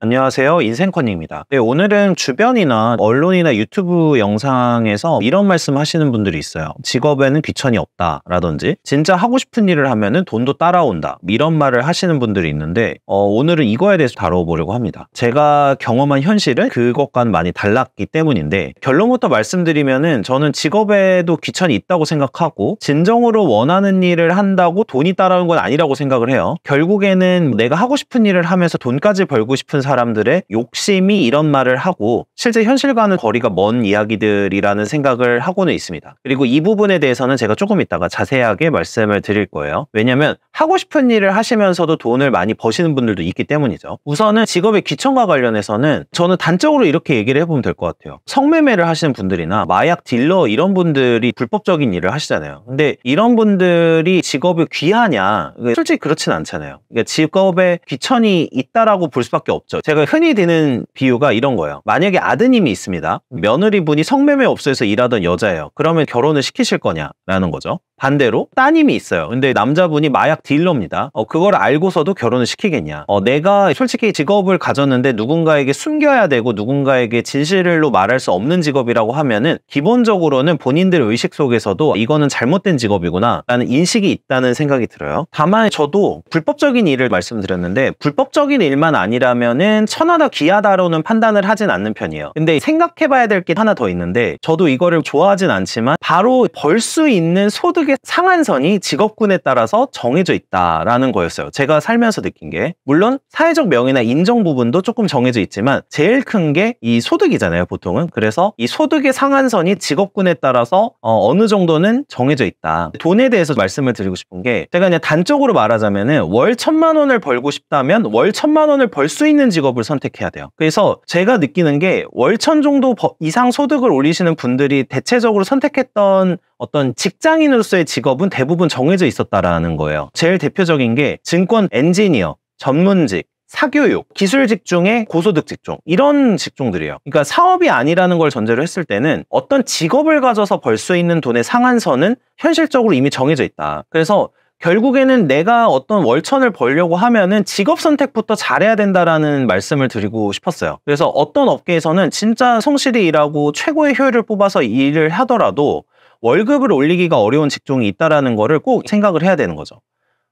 안녕하세요. 인생커닝입니다. 네, 오늘은 주변이나 언론이나 유튜브 영상에서 이런 말씀 하시는 분들이 있어요. 직업에는 귀천이 없다 라든지 진짜 하고 싶은 일을 하면은 돈도 따라온다, 이런 말을 하시는 분들이 있는데 오늘은 이거에 대해서 다뤄보려고 합니다. 제가 경험한 현실은 그것과는 많이 달랐기 때문인데, 결론부터 말씀드리면은 저는 직업에도 귀천이 있다고 생각하고 진정으로 원하는 일을 한다고 돈이 따라오는 건 아니라고 생각을 해요. 결국에는 내가 하고 싶은 일을 하면서 돈까지 벌고 싶은 사람들의 욕심이 이런 말을 하고 실제 현실과는 거리가 먼 이야기들이라는 생각을 하고는 있습니다. 그리고 이 부분에 대해서는 제가 조금 이따가 자세하게 말씀을 드릴 거예요. 왜냐면 하고 싶은 일을 하시면서도 돈을 많이 버시는 분들도 있기 때문이죠. 우선은 직업의 귀천과 관련해서는 저는 단적으로 이렇게 얘기를 해보면 될 것 같아요. 성매매를 하시는 분들이나 마약 딜러 이런 분들이 불법적인 일을 하시잖아요. 근데 이런 분들이 직업이 귀하냐? 솔직히 그렇진 않잖아요. 그러니까 직업에 귀천이 있다라고 볼 수밖에 없죠. 제가 흔히 드는 비유가 이런 거예요. 만약에 아드님이 있습니다. 며느리분이 성매매업소에서 일하던 여자예요. 그러면 결혼을 시키실 거냐라는 거죠. 반대로 따님이 있어요. 근데 남자분이 마약 딜러입니다. 그걸 알고서도 결혼을 시키겠냐. 내가 솔직히 직업을 가졌는데 누군가에게 숨겨야 되고 누군가에게 진실로 말할 수 없는 직업이라고 하면은 기본적으로는 본인들 의식 속에서도 이거는 잘못된 직업이구나 라는 인식이 있다는 생각이 들어요. 다만 저도 불법적인 일을 말씀드렸는데 불법적인 일만 아니라면은 천하다 귀하다로는 판단을 하진 않는 편이에요. 근데 생각해봐야 될 게 하나 더 있는데, 저도 이거를 좋아하진 않지만 바로 벌 수 있는 소득의 상한선이 직업군에 따라서 정해져 있다라는 거였어요. 제가 살면서 느낀 게, 물론 사회적 명예나 인정 부분도 조금 정해져 있지만 제일 큰 게 이 소득이잖아요, 보통은. 그래서 이 소득의 상한선이 직업군에 따라서 어느 정도는 정해져 있다. 돈에 대해서 말씀을 드리고 싶은 게, 제가 그냥 단적으로 말하자면은 월 1,000만 원을 벌고 싶다면 월 1,000만 원을 벌 수 있는 직업을 선택해야 돼요. 그래서 제가 느끼는 게 월 1,000 정도 이상 소득을 올리시는 분들이 대체적으로 선택했던 어떤 직장인으로서의 직업은 대부분 정해져 있었다라는 거예요. 제일 대표적인 게 증권 엔지니어, 전문직, 사교육, 기술 직종의 고소득 직종, 이런 직종들이에요. 그러니까 사업이 아니라는 걸 전제로 했을 때는 어떤 직업을 가져서 벌 수 있는 돈의 상한선은 현실적으로 이미 정해져 있다. 그래서 결국에는 내가 어떤 월천을 벌려고 하면은 직업 선택부터 잘해야 된다라는 말씀을 드리고 싶었어요. 그래서 어떤 업계에서는 진짜 성실히 일하고 최고의 효율을 뽑아서 일을 하더라도 월급을 올리기가 어려운 직종이 있다라는 거를 꼭 생각을 해야 되는 거죠.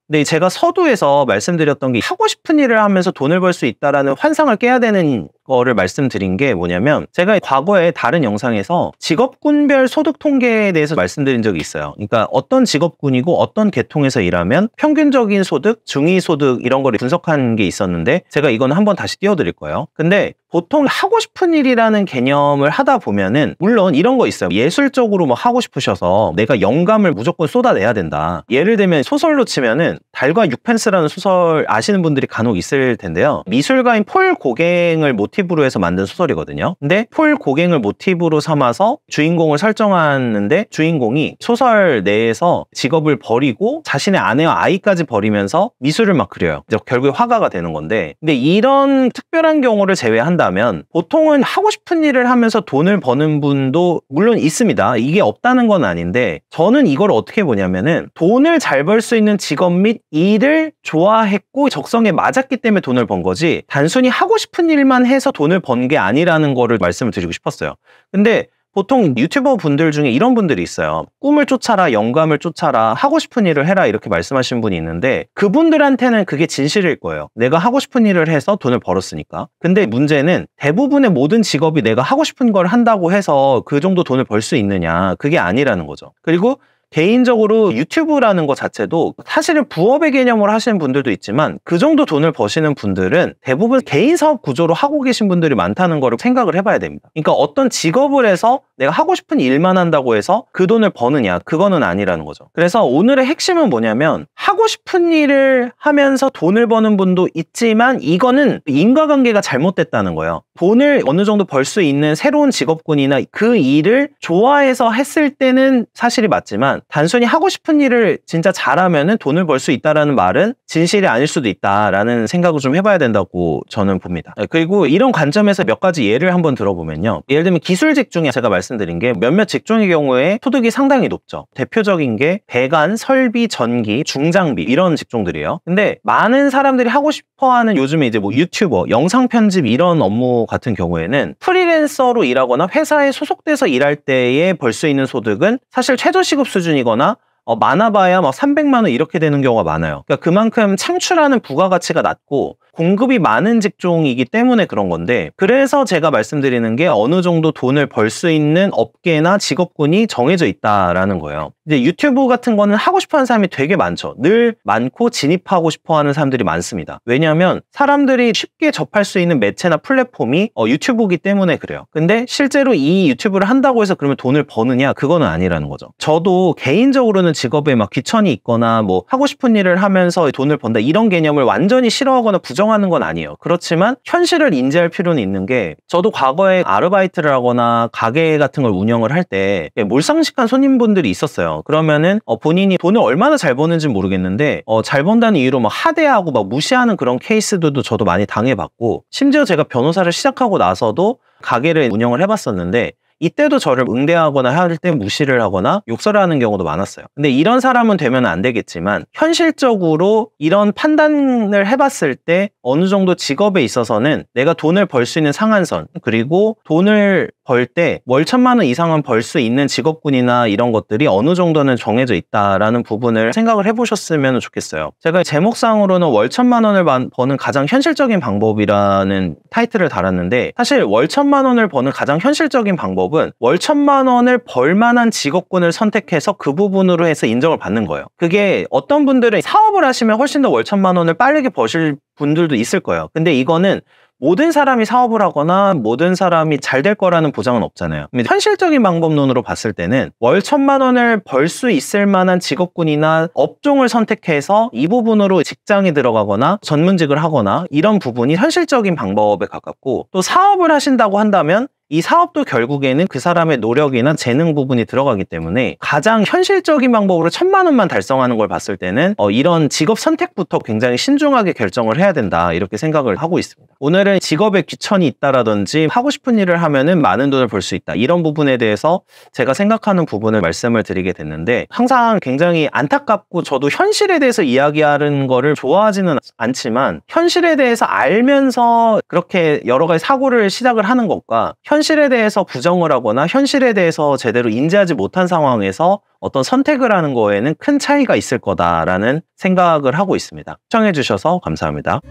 근데 제가 서두에서 말씀드렸던 게, 하고 싶은 일을 하면서 돈을 벌 수 있다라는 환상을 깨야 되는 거를 말씀드린 게 뭐냐면, 제가 과거에 다른 영상에서 직업군별 소득 통계에 대해서 말씀드린 적이 있어요. 그러니까 어떤 직업군이고 어떤 계통에서 일하면 평균적인 소득, 중위소득 이런 거를 분석한 게 있었는데, 제가 이거는 한번 다시 띄워드릴 거예요. 근데 보통 하고 싶은 일이라는 개념을 하다 보면은 물론 이런 거 있어요. 예술적으로 뭐 하고 싶으셔서 내가 영감을 무조건 쏟아내야 된다. 예를 들면 소설로 치면은 달과 육펜스라는 소설 아시는 분들이 간혹 있을 텐데요. 미술가인 폴 고갱을 모티브로 해서 만든 소설이거든요. 근데 폴 고갱을 모티브로 삼아서 주인공을 설정하는데, 주인공이 소설 내에서 직업을 버리고 자신의 아내와 아이까지 버리면서 미술을 막 그려요. 결국에 화가가 되는 건데, 근데 이런 특별한 경우를 제외한다면 보통은 하고 싶은 일을 하면서 돈을 버는 분도 물론 있습니다. 이게 없다는 건 아닌데, 저는 이걸 어떻게 보냐면은 돈을 잘 벌 수 있는 직업 및 일을 좋아했고 적성에 맞았기 때문에 돈을 번 거지, 단순히 하고 싶은 일만 해서 돈을 번 게 아니라는 거를 말씀을 드리고 싶었어요. 근데 보통 유튜버 분들 중에 이런 분들이 있어요. 꿈을 쫓아라, 영감을 쫓아라, 하고 싶은 일을 해라, 이렇게 말씀하시는 분이 있는데, 그분들한테는 그게 진실일 거예요. 내가 하고 싶은 일을 해서 돈을 벌었으니까. 근데 문제는 대부분의 모든 직업이 내가 하고 싶은 걸 한다고 해서 그 정도 돈을 벌 수 있느냐, 그게 아니라는 거죠. 그리고 개인적으로 유튜브라는 것 자체도 사실은 부업의 개념으로 하시는 분들도 있지만, 그 정도 돈을 버시는 분들은 대부분 개인 사업 구조로 하고 계신 분들이 많다는 거를 생각을 해봐야 됩니다. 그러니까 어떤 직업을 해서 내가 하고 싶은 일만 한다고 해서 그 돈을 버느냐, 그거는 아니라는 거죠. 그래서 오늘의 핵심은 뭐냐면, 하고 싶은 일을 하면서 돈을 버는 분도 있지만 이거는 인과관계가 잘못됐다는 거예요. 돈을 어느 정도 벌 수 있는 새로운 직업군이나 그 일을 좋아해서 했을 때는 사실이 맞지만, 하지만 단순히 하고 싶은 일을 진짜 잘하면은 돈을 벌 수 있다라는 말은 진실이 아닐 수도 있다라는 생각을 좀 해봐야 된다고 저는 봅니다. 그리고 이런 관점에서 몇 가지 예를 한번 들어보면요. 예를 들면 기술직 중에 제가 말씀드린 게 몇몇 직종의 경우에 소득이 상당히 높죠. 대표적인 게 배관, 설비, 전기, 중장비 이런 직종들이에요. 근데 많은 사람들이 하고 싶어하는 요즘에 이제 뭐 유튜버, 영상 편집 이런 업무 같은 경우에는 프리랜서로 일하거나 회사에 소속돼서 일할 때에 벌 수 있는 소득은 사실 최저시급 수준이거나 많아봐야 막 300만 원 이렇게 되는 경우가 많아요. 그러니까 그만큼 창출하는 부가가치가 낮고 공급이 많은 직종이기 때문에 그런 건데, 그래서 제가 말씀드리는 게 어느 정도 돈을 벌 수 있는 업계나 직업군이 정해져 있다라는 거예요. 이제 유튜브 같은 거는 하고 싶어 하는 사람이 되게 많죠. 늘 많고 진입하고 싶어 하는 사람들이 많습니다. 왜냐하면 사람들이 쉽게 접할 수 있는 매체나 플랫폼이 유튜브이기 때문에 그래요. 근데 실제로 이 유튜브를 한다고 해서 그러면 돈을 버느냐? 그거는 아니라는 거죠. 저도 개인적으로는 직업에 막 귀천이 있거나 뭐 하고 싶은 일을 하면서 돈을 번다 이런 개념을 완전히 싫어하거나 부정하는 건 아니에요. 그렇지만 현실을 인지할 필요는 있는 게, 저도 과거에 아르바이트를 하거나 가게 같은 걸 운영을 할 때 몰상식한 손님분들이 있었어요. 그러면은 본인이 돈을 얼마나 잘 버는지 모르겠는데 잘 번다는 이유로 막 하대하고 막 무시하는 그런 케이스들도 저도 많이 당해봤고, 심지어 제가 변호사를 시작하고 나서도 가게를 운영을 해봤었는데 이때도 저를 응대하거나 할 때 무시를 하거나 욕설을 하는 경우도 많았어요. 근데 이런 사람은 되면 안 되겠지만 현실적으로 이런 판단을 해봤을 때 어느 정도 직업에 있어서는 내가 돈을 벌 수 있는 상한선, 그리고 돈을 벌 때 월 1,000만 원 이상은 벌 수 있는 직업군이나 이런 것들이 어느 정도는 정해져 있다라는 부분을 생각을 해보셨으면 좋겠어요. 제가 제목상으로는 월 1,000만 원을 버는 가장 현실적인 방법이라는 타이틀을 달았는데, 사실 월 1,000만 원을 버는 가장 현실적인 방법은 월 1,000만 원을 벌 만한 직업군을 선택해서 그 부분으로 해서 인정을 받는 거예요. 그게 어떤 분들은 사업을 하시면 훨씬 더 월 1,000만 원을 빠르게 버실 분들도 있을 거예요. 근데 이거는 모든 사람이 사업을 하거나 모든 사람이 잘 될 거라는 보장은 없잖아요. 현실적인 방법론으로 봤을 때는 월 1,000만 원을 벌 수 있을 만한 직업군이나 업종을 선택해서 이 부분으로 직장에 들어가거나 전문직을 하거나 이런 부분이 현실적인 방법에 가깝고, 또 사업을 하신다고 한다면 이 사업도 결국에는 그 사람의 노력이나 재능 부분이 들어가기 때문에 가장 현실적인 방법으로 1,000만 원만 달성하는 걸 봤을 때는 이런 직업 선택부터 굉장히 신중하게 결정을 해야 된다, 이렇게 생각을 하고 있습니다. 오늘은 직업에 귀천이 있다라든지 하고 싶은 일을 하면은 많은 돈을 벌 수 있다, 이런 부분에 대해서 제가 생각하는 부분을 말씀을 드리게 됐는데, 항상 굉장히 안타깝고 저도 현실에 대해서 이야기하는 거를 좋아하지는 않지만 현실에 대해서 알면서 그렇게 여러 가지 사고를 시작을 하는 것과 현실에 대해서 부정을 하거나 현실에 대해서 제대로 인지하지 못한 상황에서 어떤 선택을 하는 거에는 큰 차이가 있을 거다라는 생각을 하고 있습니다. 시청해주셔서 감사합니다.